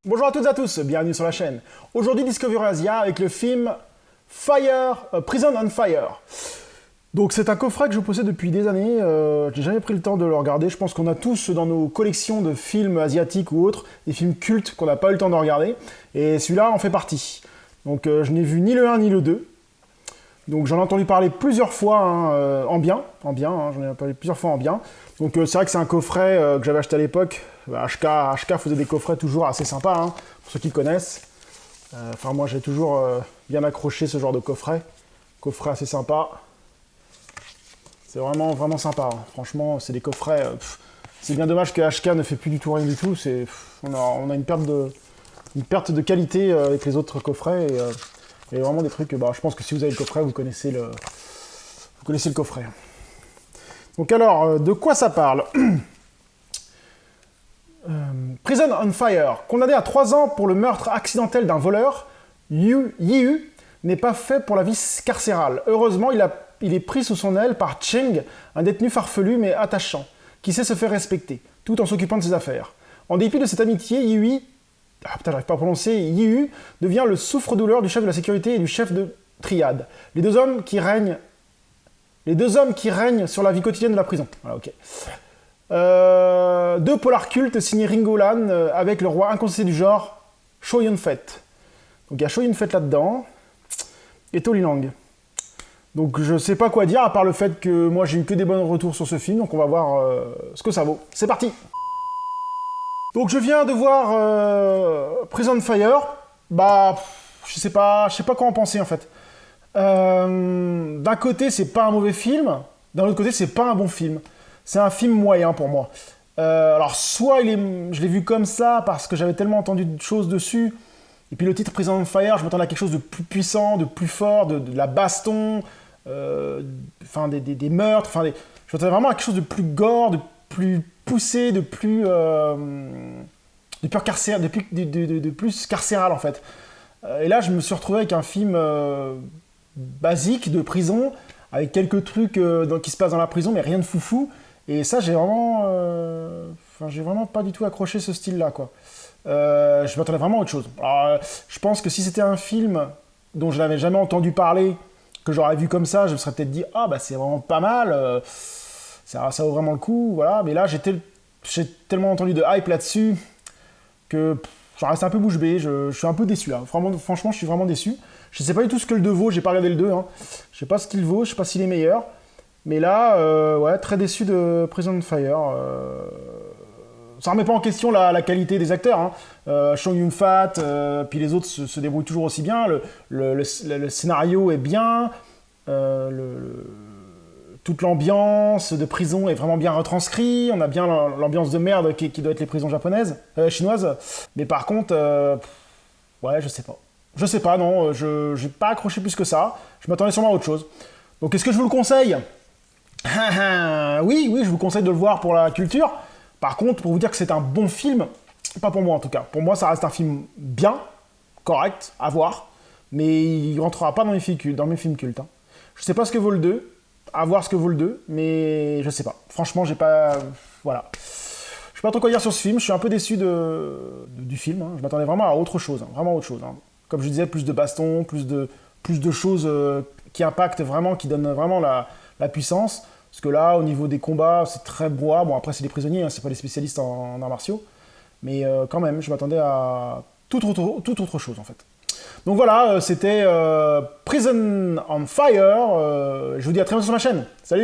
Bonjour à toutes et à tous, bienvenue sur la chaîne. Aujourd'hui Discovery Asia avec le film Prison on Fire. Donc c'est un coffret que je possède depuis des années, j'ai jamais pris le temps de le regarder. Je pense qu'on a tous dans nos collections de films asiatiques ou autres, des films cultes qu'on n'a pas eu le temps de regarder. Et celui-là en fait partie. Donc je n'ai vu ni le 1 ni le 2. Donc j'en ai entendu parler plusieurs fois en bien, j'en ai parlé plusieurs fois en bien. Donc c'est vrai que c'est un coffret que j'avais acheté à l'époque. HK faisait des coffrets toujours assez sympas, pour ceux qui connaissent. Enfin moi j'ai toujours bien accroché ce genre de coffret. Coffret assez sympa. C'est vraiment, vraiment sympa. Franchement, c'est des coffrets... c'est bien dommage que HK ne fait plus du tout rien du tout. On a une perte de qualité avec les autres coffrets. Et vraiment des trucs... je pense que si vous avez le coffret, vous connaissez le coffret. Donc alors, de quoi ça parle? Prison on Fire. Condamné à 3 ans pour le meurtre accidentel d'un voleur, Yiyu n'est pas fait pour la vie carcérale. Heureusement, il est pris sous son aile par Cheng, un détenu farfelu mais attachant, qui sait se faire respecter, tout en s'occupant de ses affaires. En dépit de cette amitié, Yiyu devient le souffre-douleur du chef de la sécurité et du chef de triade. Les deux hommes qui règnent sur la vie quotidienne de la prison. Voilà, ok. Deux polars cultes signés Ringo Lam avec le roi incontesté du genre, Chow Yun-fat. Donc il y a Chow Yun-fat là-dedans, et Tony Leung. Donc je sais pas quoi dire, à part le fait que moi j'ai eu que des bons retours sur ce film, donc on va voir ce que ça vaut. C'est parti! Donc je viens de voir Prison Fire, je sais pas quoi en penser en fait. D'un côté c'est pas un mauvais film, d'un autre côté c'est pas un bon film. C'est un film moyen pour moi. Alors soit je l'ai vu comme ça parce que j'avais tellement entendu de choses dessus, et puis le titre Prison on Fire, je m'attendais à quelque chose de plus puissant, de plus fort, de la baston, des meurtres, je m'attendais vraiment à quelque chose de plus gore, de plus poussé, de plus carcéral en fait. Et là je me suis retrouvé avec un film basique de prison, avec quelques trucs qui se passent dans la prison, mais rien de foufou. Et ça, j'ai vraiment pas du tout accroché ce style-là, quoi. Je m'attendais vraiment à autre chose. Alors, je pense que si c'était un film dont je n'avais jamais entendu parler, que j'aurais vu comme ça, je me serais peut-être dit « Ah, c'est vraiment pas mal, ça vaut vraiment le coup, voilà. » Mais là, j'ai tellement entendu de hype là-dessus que j'en reste un peu bouche bée, je suis un peu déçu, là. Franchement, je suis vraiment déçu. Je sais pas du tout ce que le 2 vaut, j'ai pas regardé le 2, Je sais pas ce qu'il vaut, je sais pas s'il est meilleur. Mais là, ouais, très déçu de Prison Fire. Ça remet pas en question la qualité des acteurs. Chow Yun-fat, puis les autres se débrouillent toujours aussi bien. Le scénario est bien. Toute l'ambiance de prison est vraiment bien retranscrite. On a bien l'ambiance de merde qui doit être les prisons chinoises. Mais par contre, ouais, je sais pas. Je sais pas, non, j'ai pas accroché plus que ça. Je m'attendais sûrement à autre chose. Donc est-ce que je vous le conseille? Oui, je vous conseille de le voir pour la culture. Par contre, pour vous dire que c'est un bon film, pas pour moi en tout cas. Pour moi, ça reste un film bien, correct, à voir, mais il rentrera pas dans mes films cultes. Je sais pas ce que vaut le 2, à voir ce que vaut le 2, mais je sais pas. Franchement, j'ai pas... Voilà. Je sais pas trop quoi dire sur ce film, je suis un peu déçu du film. Je m'attendais vraiment à autre chose, vraiment autre chose. Comme je disais, plus de baston, plus de choses qui impactent vraiment, qui donnent vraiment la puissance. Parce que là, au niveau des combats, c'est très bois. Bon, après, c'est des prisonniers, c'est pas des spécialistes en arts martiaux. Mais quand même, je m'attendais à toute autre chose, en fait. Donc voilà, c'était Prison on Fire. Je vous dis à très bientôt sur ma chaîne. Salut!